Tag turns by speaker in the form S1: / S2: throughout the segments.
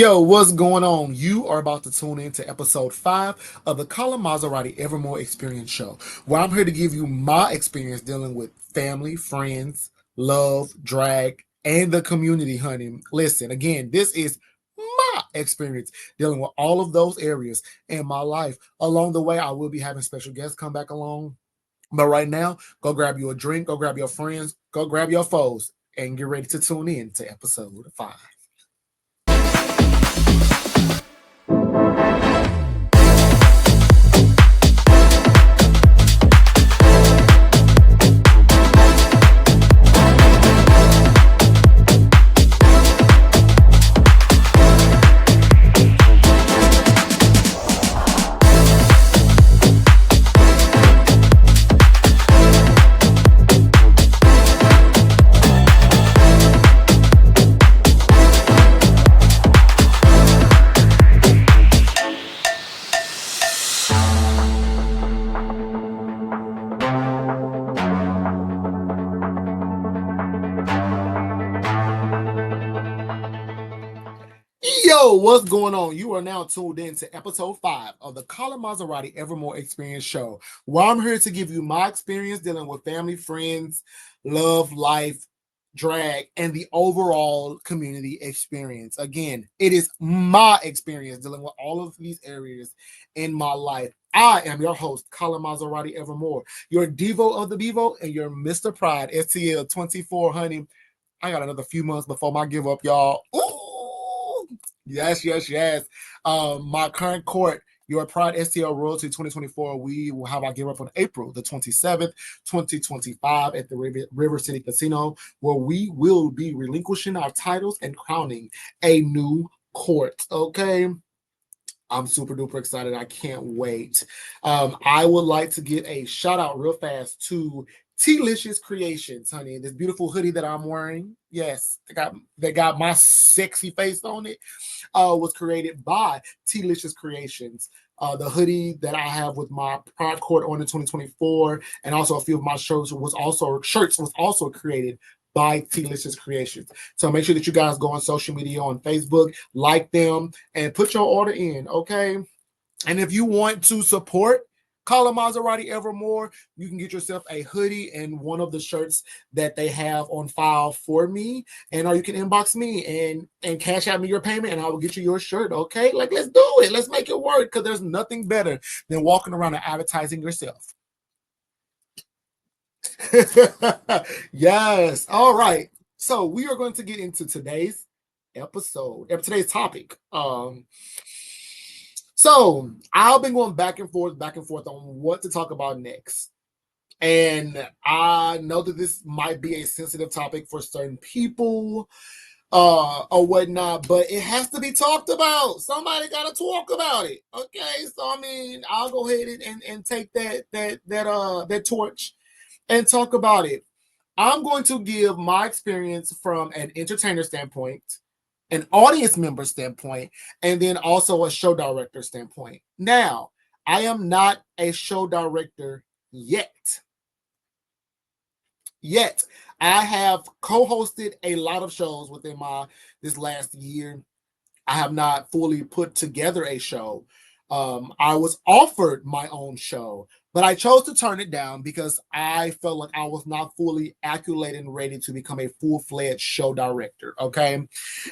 S1: Yo, what's going on? You are about to tune in to episode 5 of the Collin Mazzaratie-Evermore Experience Show, where I'm here to give you my experience dealing with family, friends, love, drag, and the community, honey. Listen, again, this is my experience dealing with all of those areas in my life. Along the way, I will be having special guests come back along. But right now, go grab you a drink, go grab your friends, go grab your foes, and get ready to tune in to episode 5. Yo, what's going on? You are now tuned in to episode 5 of the Collin Mazzaratie-Evermore Experience Show, where I'm here to give you my experience dealing with family, friends, love, life, drag, and the overall community experience. Again, it is my experience dealing with all of these areas in my life. I am your host, Collin Mazzaratie-Evermore, your Divo of the Bevo and your Mr. Pride STL 24, honey. I got another few months before my give up, y'all. Ooh, yes. My current court, your Pride STL Royalty 2024, we will have our give up on April the 27th, 2025 at the River City Casino, where we will be relinquishing our titles and crowning a new court. Okay. I'm super duper excited. I can't wait. I would like to get a shout out real fast to T-Licious Creations, honey. This beautiful hoodie that I'm wearing. Yes, they got my sexy face on it. Was created by T-Licious Creations. The hoodie that I have with my Pride Court on in 2024, and also a few of my shirts was also created by T-Licious Creations. So make sure that you guys go on social media on Facebook, like them, and put your order in, okay? And if you want to support Collin Mazzaratie-Evermore, you can get yourself a hoodie and one of the shirts that they have on file for me, or you can inbox me and cash out me your payment, and I will get you your shirt. Okay, like let's do it. Let's make it work, because there's nothing better than walking around and advertising yourself. Yes. All right. So we are going to get into today's today's topic. So I've been going back and forth on what to talk about next. And I know that this might be a sensitive topic for certain people, or whatnot, but it has to be talked about. Somebody got to talk about it. Okay. So I mean, I'll go ahead and take that torch and talk about it. I'm going to give my experience from an entertainer standpoint, an audience member standpoint, and then also a show director standpoint. Now, I am not a show director yet. I have co-hosted a lot of shows within this last year. I have not fully put together a show. I was offered my own show, but I chose to turn it down because I felt like I was not fully accurate and ready to become a full-fledged show director. Okay.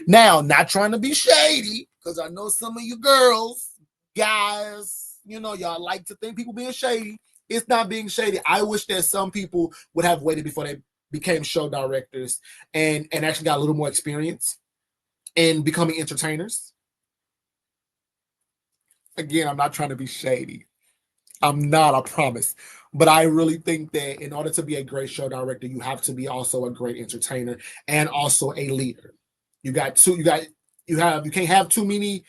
S1: Now, not trying to be shady, because I know some of you girls, guys, y'all like to think people being shady. It's not being shady. I wish that some people would have waited before they became show directors and actually got a little more experience in becoming entertainers. Again, I'm not trying to be shady. I'm not, I promise. But I really think that in order to be a great show director, you have to be also a great entertainer and also a leader. You can't have too many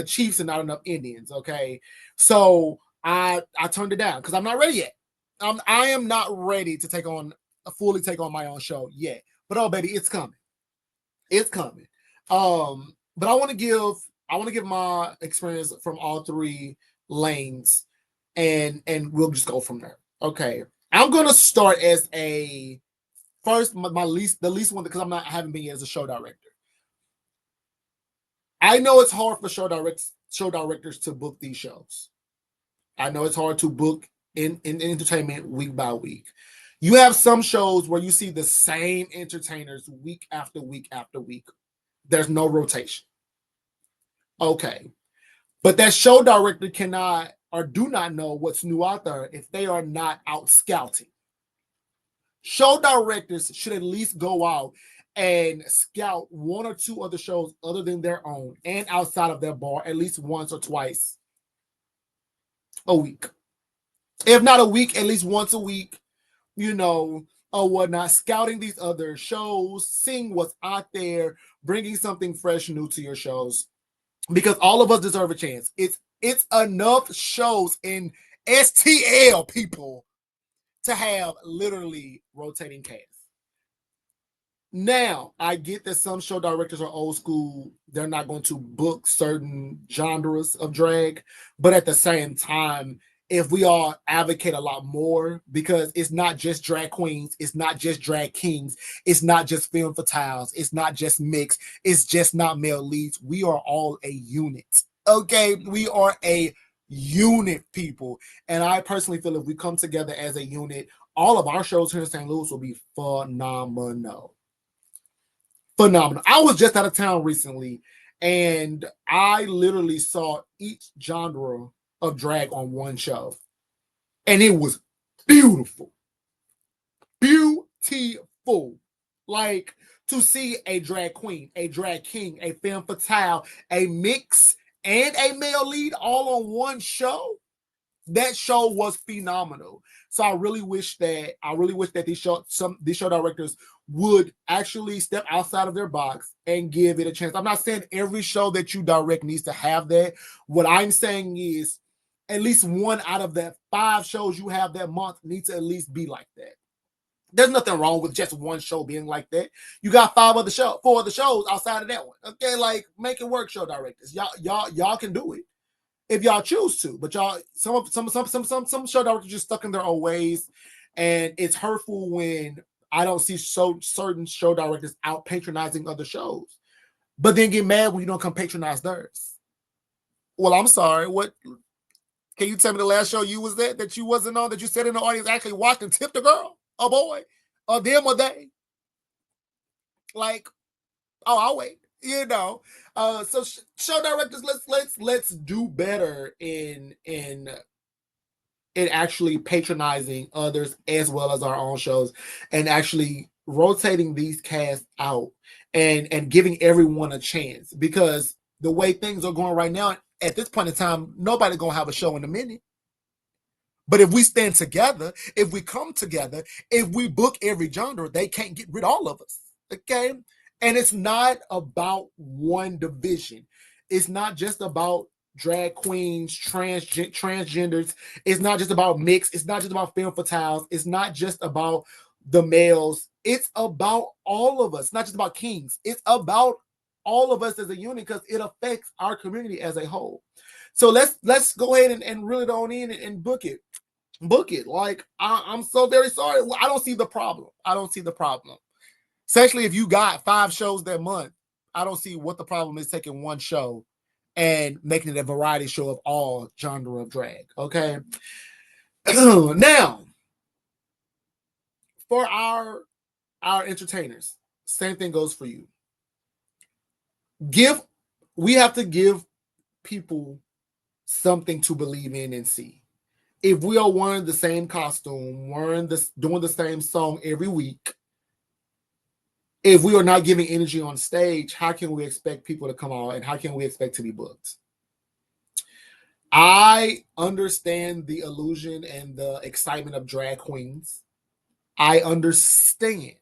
S1: chiefs and not enough Indians, okay? So I turned it down because I'm not ready yet. I am not ready to fully take on my own show yet. But oh baby, it's coming. It's coming. But I want to give my experience from all three lanes, and we'll just go from there. Okay. I'm gonna start as the least one, because I haven't been yet as a show director. I know it's hard for show directors to book these shows. I know it's hard to book in entertainment week by week. You have some shows where you see the same entertainers week after week after week. There's no rotation. Okay. But that show director cannot or do not know what's new out there if they are not out scouting. Show directors should at least go out and scout one or two other shows other than their own and outside of their bar at least once or twice a week. If not a week, at least once a week, or whatnot, scouting these other shows, seeing what's out there, bringing something fresh, new to your shows, because all of us deserve a chance. It's enough shows in STL, people, to have literally rotating cast. Now, I get that some show directors are old school. They're not going to book certain genres of drag, but at the same time, if we all advocate a lot more, because it's not just drag queens, it's not just drag kings, it's not just femme fatales, it's not just mixed, it's just not male leads. We are all a unit. Okay, we are a unit, people. And I personally feel if we come together as a unit, all of our shows here in St. Louis will be phenomenal. Phenomenal. I was just out of town recently, and I literally saw each genre of drag on one show, and it was beautiful. Beautiful. Like, to see a drag queen, a drag king, a femme fatale, a mix, and a male lead all on one show. That show was phenomenal. So I really wish that these show directors would actually step outside of their box and give it a chance. I'm not saying every show that you direct needs to have that. What I'm saying is at least one out of the 5 shows you have that month needs to at least be like that. There's nothing wrong with just one show being like that. You got 4 other shows outside of that one. Okay, like, make it work, show directors. Y'all can do it if y'all choose to. But y'all, some show directors just stuck in their own ways, and it's hurtful when I don't see certain show directors out patronizing other shows, but then get mad when you don't come patronize theirs. Well, I'm sorry. What? Can you tell me the last show you was at that you wasn't on, that you sat in the audience actually watched and tipped a girl, a boy, or them or they? Like, oh, I'll wait. So show directors, let's do better in actually patronizing others as well as our own shows, and actually rotating these casts out and giving everyone a chance, because the way things are going right now, at this point in time, nobody's gonna have a show in a minute. But if we stand together, if we come together, if we book every genre, they can't get rid of all of us. Okay? And it's not about one division. It's not just about drag queens, transgenders. It's not just about mix. It's not just about femme fatales. It's not just about the males. It's about all of us. It's not just about kings. It's about all of us as a unit, because it affects our community as a whole. So let's go ahead and reel it on in and book it. Book it. Like, I'm so very sorry. I don't see the problem. Especially if you got 5 shows that month. I don't see what the problem is taking one show and making it a variety show of all genre of drag. Okay. Now, for our entertainers, same thing goes for you. We have to give people something to believe in and see. If we are wearing the same costume, doing the same song every week, if we are not giving energy on stage, how can we expect people to come out, and how can we expect to be booked? I understand the illusion and the excitement of drag queens. I understand.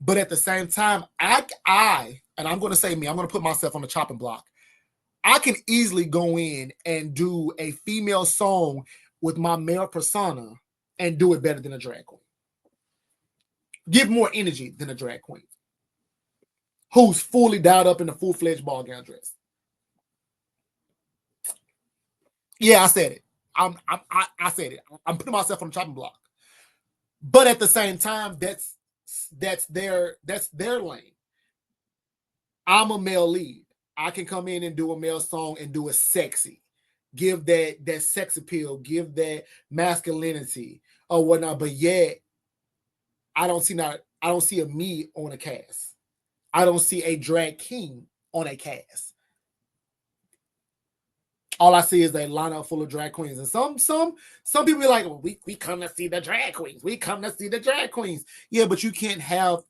S1: But at the same time, and I'm going to say me, I'm going to put myself on the chopping block. I can easily go in and do a female song with my male persona and do it better than a drag queen. Give more energy than a drag queen who's fully dialed up in a full-fledged ball gown dress. Yeah, I said it. I said it. I'm putting myself on the chopping block. But at the same time, that's their lane. I'm a male lead. I can come in and do a male song and do it sexy. Give that sex appeal, give that masculinity or whatnot. But yet, I don't see a me on a cast. I don't see a drag king on a cast. All I see is a lineup full of drag queens. And some people be like, well, we come to see the drag queens. We come to see the drag queens. Yeah, but you can't have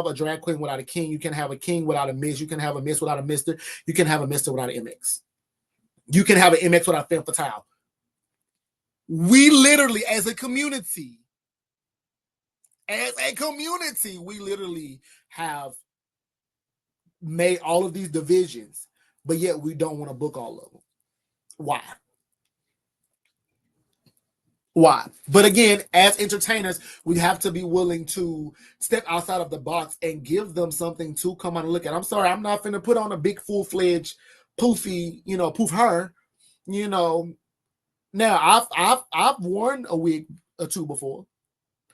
S1: a drag queen without a king. You can have a king without a miss. You can have a miss without a mister. You can have a mister without an MX. You can have an MX without a femme fatale. We literally, as a community, we literally have made all of these divisions, but yet we don't want to book all of them. Why? Why? But again, as entertainers, we have to be willing to step outside of the box and give them something to come on and look at. I'm sorry, I'm not finna put on a big full-fledged poofy, poof her, Now I've worn a wig or two before.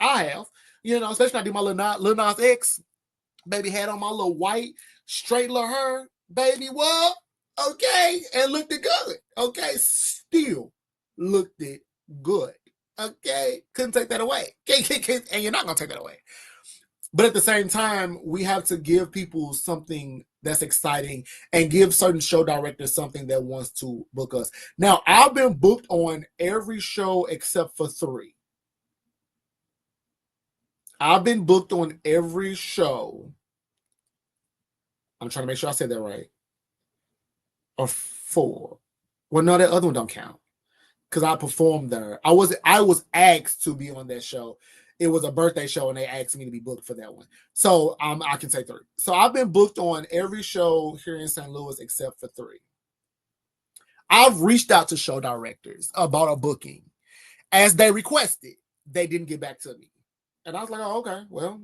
S1: I have, especially when I did my Lil Nas X, baby, had on my little white straight little hair, baby, what? Okay, and looked it good. Okay, still looked it good. Okay, couldn't take that away. And you're not gonna take that away. But at the same time, we have to give people something that's exciting and give certain show directors something that wants to book us. Now, I've been booked on every show except for 3. I've been booked on every show. I'm trying to make sure I said that right. Or 4. Well, no, that other one don't count because I performed there. I was asked to be on that show. It was a birthday show, and they asked me to be booked for that one. So I can say 3. So I've been booked on every show here in St. Louis except for 3. I've reached out to show directors about a booking. As they requested, they didn't get back to me. And I was like, oh, okay, well,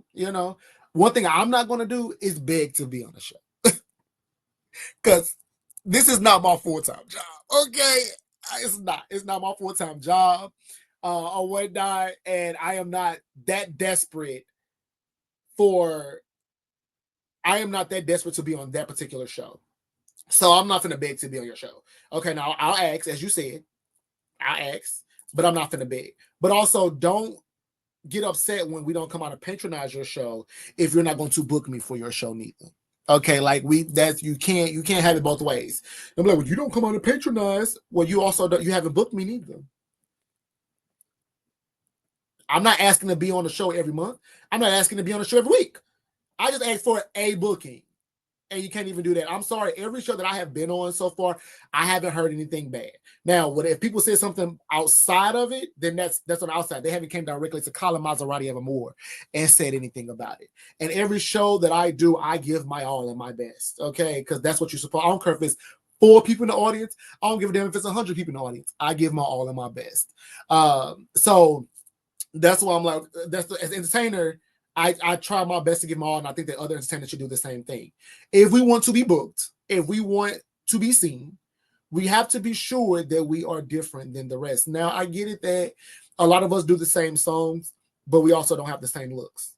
S1: one thing I'm not going to do is beg to be on the show. Because this is not my full-time job, okay? It's not my full-time job or whatnot, and I am not that desperate to be on that particular show. So I'm not going to beg to be on your show. Okay, now I'll ask, as you said, but I'm not going to beg. But also, don't get upset when we don't come out and patronize your show if you're not going to book me for your show neither. Okay, like you can't have it both ways. I'm like, well, you don't come out and patronize. Well, you haven't booked me neither. I'm not asking to be on the show every month. I'm not asking to be on the show every week. I just asked for a booking. And you can't even do that. I'm sorry. Every show that I have been on so far, I haven't heard anything bad. Now, if people say something outside of it, then that's on the outside. They haven't came directly to Collin Mazzaratie-Evermore and said anything about it. And every show that I do, I give my all and my best. Okay, because that's what you're supposed. I don't care if it's 4 people in the audience. I don't give a damn if it's 100 people in the audience. I give my all and my best. So that's why I'm like, as an entertainer, I try my best to give my all, and I think that other entertainers should do the same thing. If we want to be booked, if we want to be seen, we have to be sure that we are different than the rest. Now, I get it that a lot of us do the same songs, but we also don't have the same looks.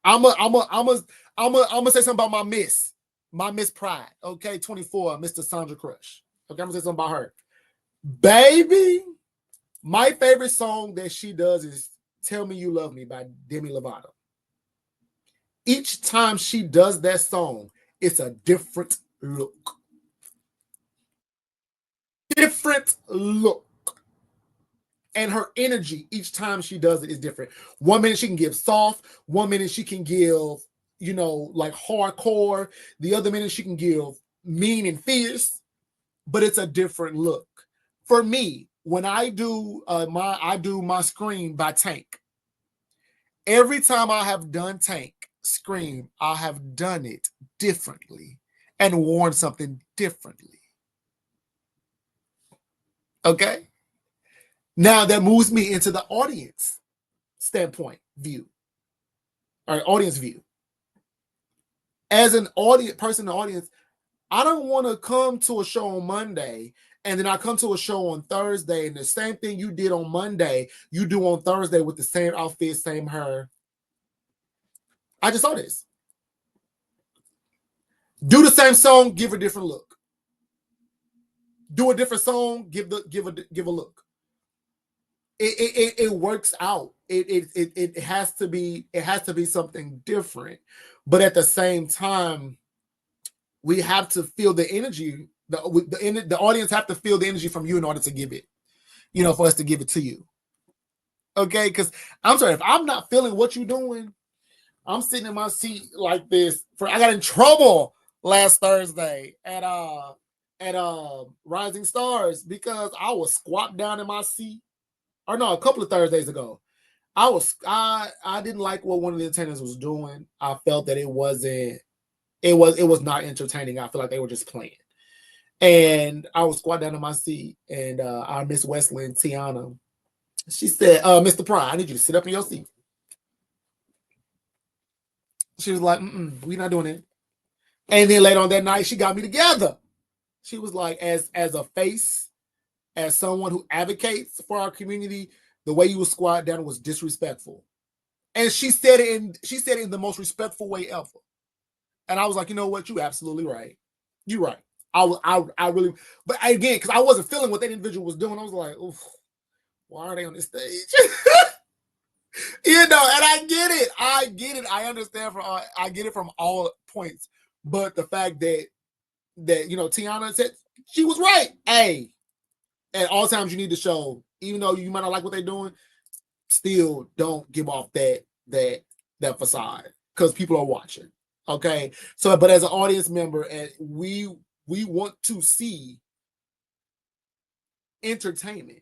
S1: I'm gonna say something about my Miss Pride. Okay, 24, Mr. Sandra Crush. Okay, I'm gonna say something about her, baby. My favorite song that she does is Tell Me You Love Me by Demi Lovato. Each time she does that song, it's a different look. Different look. And her energy each time she does it is different. 1 minute she can give soft. 1 minute she can give, like hardcore. The other minute she can give mean and fierce. But it's a different look. For me, when I do my Scream by Tank. Every time I have done Tank Scream, I have done it differently and worn something differently. Okay? Now that moves me into the audience standpoint view. Or audience view. As an person in the audience, I don't want to come to a show on Monday and then I come to a show on Thursday and the same thing you did on Monday, you do on Thursday with the same outfit, same hair. I just saw this. Do the same song, give a different look. Do a different song, give a look. It works out. It has to be something different, but at the same time, we have to feel the energy. The audience have to feel the energy from you in order to give it. For us to give it to you. Okay, because I'm sorry if I'm not feeling what you're doing. I'm sitting in my seat like this. I got in trouble last Thursday at Rising Stars because I was squat down in my seat. Or no, a couple of Thursdays ago. I didn't like what one of the entertainers was doing. I felt that it was not entertaining. I feel like they were just playing. And I was squat down in my seat, and our Miss Wesley and Tiana, she said, Mr. Pride, I need you to sit up in your seat. She was like, we're not doing it. And then later on that night, she got me together. She was like, as a face, as someone who advocates for our community, the way you would squat down was disrespectful. And she said it in the most respectful way ever. And I was like, you know what? You're absolutely right. You're right. I really, but again, because I wasn't feeling what that individual was doing, I was like, oof, why are they on this stage? And I get it. I understand I get it from all points. But the fact that Tiana said she was right. Hey, at all times you need to show, even though you might not like what they're doing, still don't give off that facade because people are watching. Okay, so but as an audience member, and we want to see entertainment.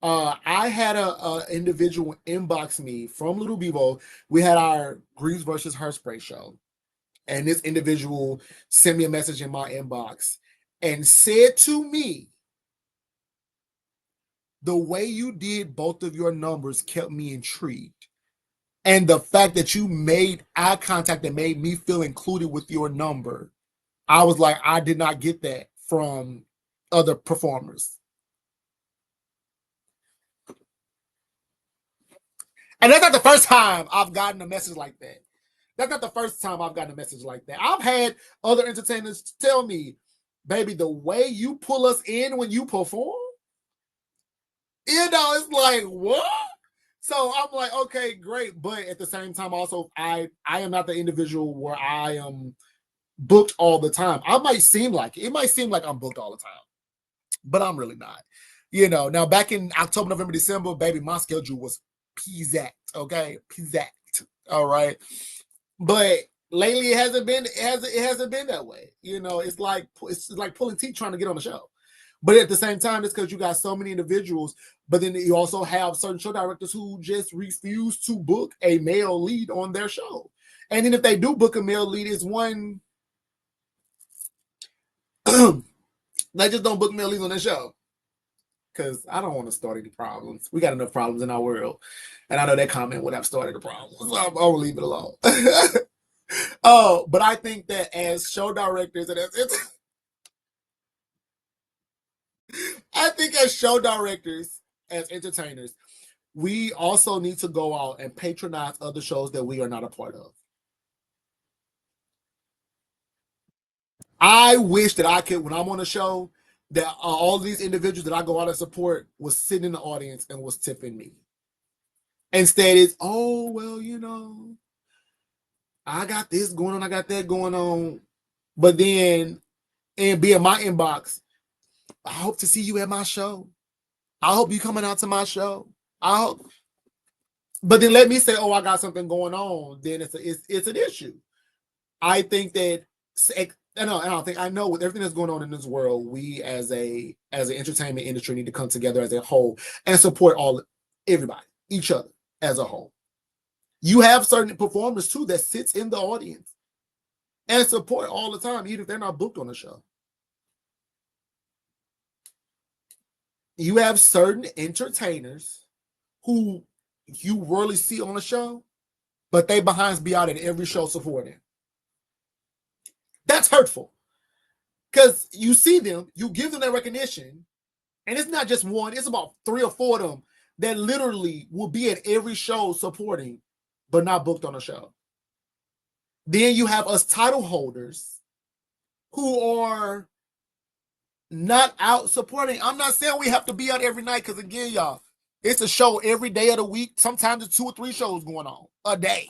S1: I had a individual inbox me from Little Bevo. We had our Grease versus Hairspray show, and this individual sent me a message in my inbox and said to me, the way you did both of your numbers kept me intrigued. And the fact that you made eye contact that made me feel included with your number, I was like, I did not get that from other performers. And that's not the first time I've gotten a message like that. That's not the first time I've gotten a message like that. I've had other entertainers tell me, baby, the way you pull us in when you perform, it's like, what? So I'm like, okay, great. But at the same time, also, I am not the individual where I am booked all the time. It might seem like I'm booked all the time, but I'm really not. Now back in October, November, December, baby, my schedule was pizzazz. Okay, pizzazz. All right, but lately it hasn't been that way. It's like pulling teeth trying to get on the show. But at the same time, it's because you got so many individuals, but then you also have certain show directors who just refuse to book a male lead on their show. And then if they do book a male lead, it's one they just don't book male leads on their show. Because I don't want to start any problems. We got enough problems in our world. And I know that comment would have started a problem. So I'll leave it alone. But I think that as show directors and I think as show directors, as entertainers, we also need to go out and patronize other shows that we are not a part of. I wish that I could, when I'm on a show, that all these individuals that I go out and support was sitting in the audience and was tipping me. Instead, it's, oh, well, I got this going on, I got that going on. But then, and be in my inbox, I hope to see you at my show. I hope you coming out to my show. I hope. But then let me say, oh, I got something going on. Then it's an issue. I think that I know with everything that's going on in this world, we as an entertainment industry need to come together as a whole and support everybody, each other as a whole. You have certain performers too that sits in the audience and support all the time, even if they're not booked on the show. You have certain entertainers who you rarely see on the show, but they behinds be out at every show supporting. That's hurtful. Because you see them, you give them that recognition, and it's not just one, it's about 3 or 4 of them that literally will be at every show supporting, but not booked on a show. Then you have us title holders who are not out supporting. I'm not saying we have to be out every night, because again, y'all, it's a show every day of the week. Sometimes it's 2 or 3 shows going on a day.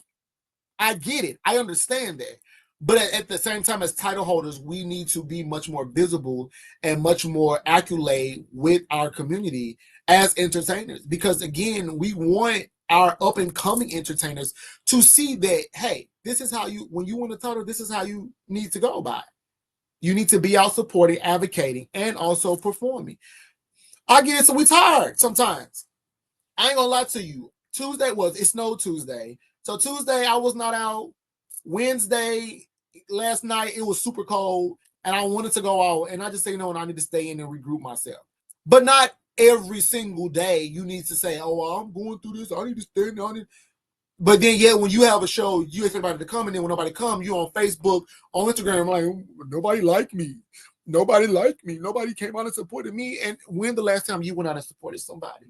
S1: I get it. I understand that. But at the same time, as title holders, we need to be much more visible and much more accolade with our community as entertainers. Because again, we want our up and coming entertainers to see that, hey, this is how you, when you win a title, this is how you need to go about it. You need to be out supporting, advocating, and also performing. I get it, so we tired sometimes. I ain't gonna lie to you. It snowed Tuesday. So Tuesday I was not out. Wednesday, last night, it was super cold and I wanted to go out, and I just say, no, and I need to stay in and regroup myself. But not every single day you need to say, oh, well, I'm going through this, I need to stay in. But then, yeah, when you have a show, you expect everybody to come, and then when nobody comes, you on Facebook, on Instagram, like, nobody liked me. Nobody liked me. Nobody came out and supported me. And when the last time you went out and supported somebody?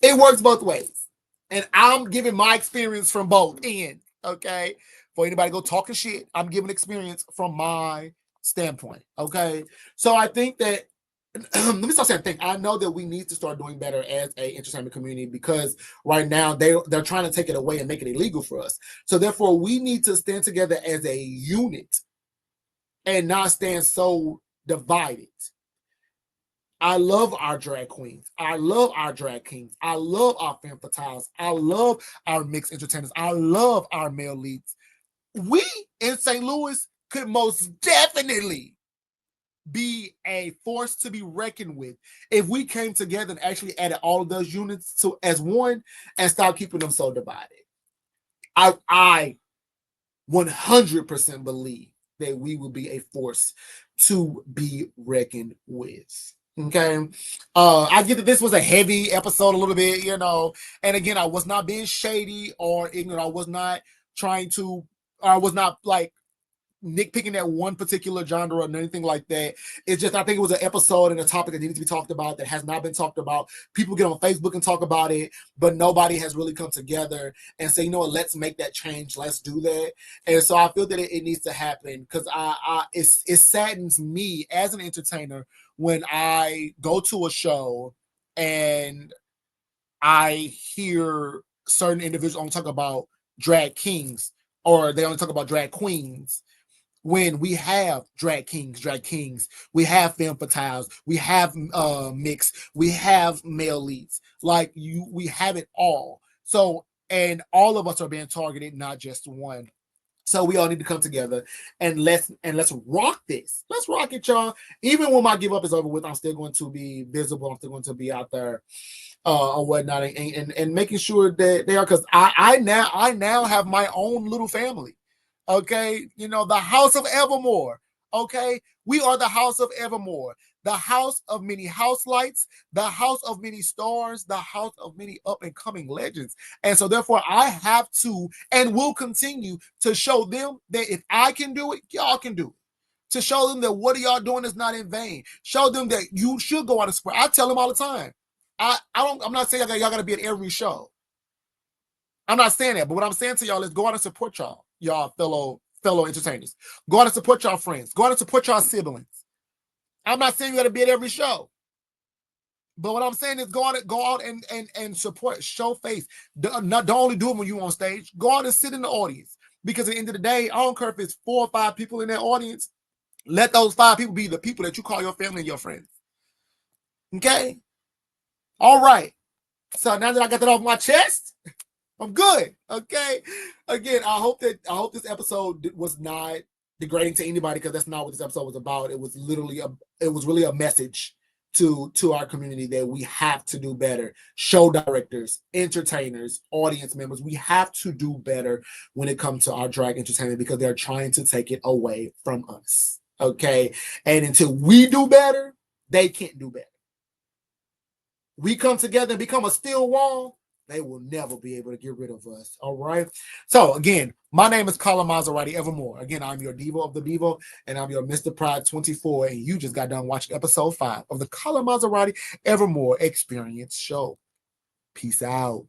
S1: It works both ways. And I'm giving my experience from both ends, okay? For anybody go talking shit, I'm giving experience from my standpoint, okay? So I think that, let me start saying thing. I know that we need to start doing better as a entertainment community, because right now they're trying to take it away and make it illegal for us. So therefore, we need to stand together as a unit and not stand so divided. I love our drag queens. I love our drag kings. I love our femme fatales. I love our mixed entertainers. I love our male leads. We in St. Louis could most definitely be a force to be reckoned with if we came together and actually added all of those units to as one and stop keeping them so divided. I 100% believe that we will be a force to be reckoned with. Okay. I get that this was a heavy episode a little bit, and again, I was not being shady or ignorant. I was not like nitpicking at one particular genre or anything like that. It's just, I think it was an episode and a topic that needed to be talked about that has not been talked about. People get on Facebook and talk about it, but nobody has really come together and say, let's make that change. Let's do that. And so I feel that it needs to happen, because it saddens me as an entertainer when I go to a show and I hear certain individuals only talk about drag kings, or they only talk about drag queens, when we have drag kings, we have femme fatales, we have mixed, we have male leads. Like we have it all. So, and all of us are being targeted, not just one. So we all need to come together and let's rock this. Let's rock it, y'all. Even when my give up is over with, I'm still going to be visible. I'm still going to be out there or whatnot, and making sure that they are, because I now have my own little family. Okay, the house of Evermore. Okay, we are the house of Evermore, the house of many house lights, the house of many stars, the house of many up and coming legends. And so therefore, I have to and will continue to show them that if I can do it, y'all can do it. To show them that what are y'all doing is not in vain. Show them that you should go out and support. I tell them all the time. I'm not saying y'all gotta be at every show. I'm not saying that, but what I'm saying to y'all is go out and support y'all fellow entertainers. Go out and support y'all friends. Go out and support y'all siblings. I'm not saying you gotta be at every show, but what I'm saying is go out and support, show face. Don't only do it when you're on stage. Go out and sit in the audience, because at the end of the day, I don't care if it's 4 or 5 people in that audience. Let those 5 people be the people that you call your family and your friends. Okay. All right. So now that I got that off my chest, I'm good. Okay. Again, I hope this episode was not degrading to anybody, because that's not what this episode was about. It was really a message to our community that we have to do better. Show directors, entertainers, audience members, we have to do better when it comes to our drag entertainment, because they're trying to take it away from us. Okay. And until we do better, they can't do better. We come together and become a steel wall, they will never be able to get rid of us. All right. So again, my name is Collin Mazzaratie-Evermore. Again, I'm your Divo of the Bevo, and I'm your Mr. Pride 24. And you just got done watching episode 5 of the Collin Mazzaratie-Evermore Experience Show. Peace out.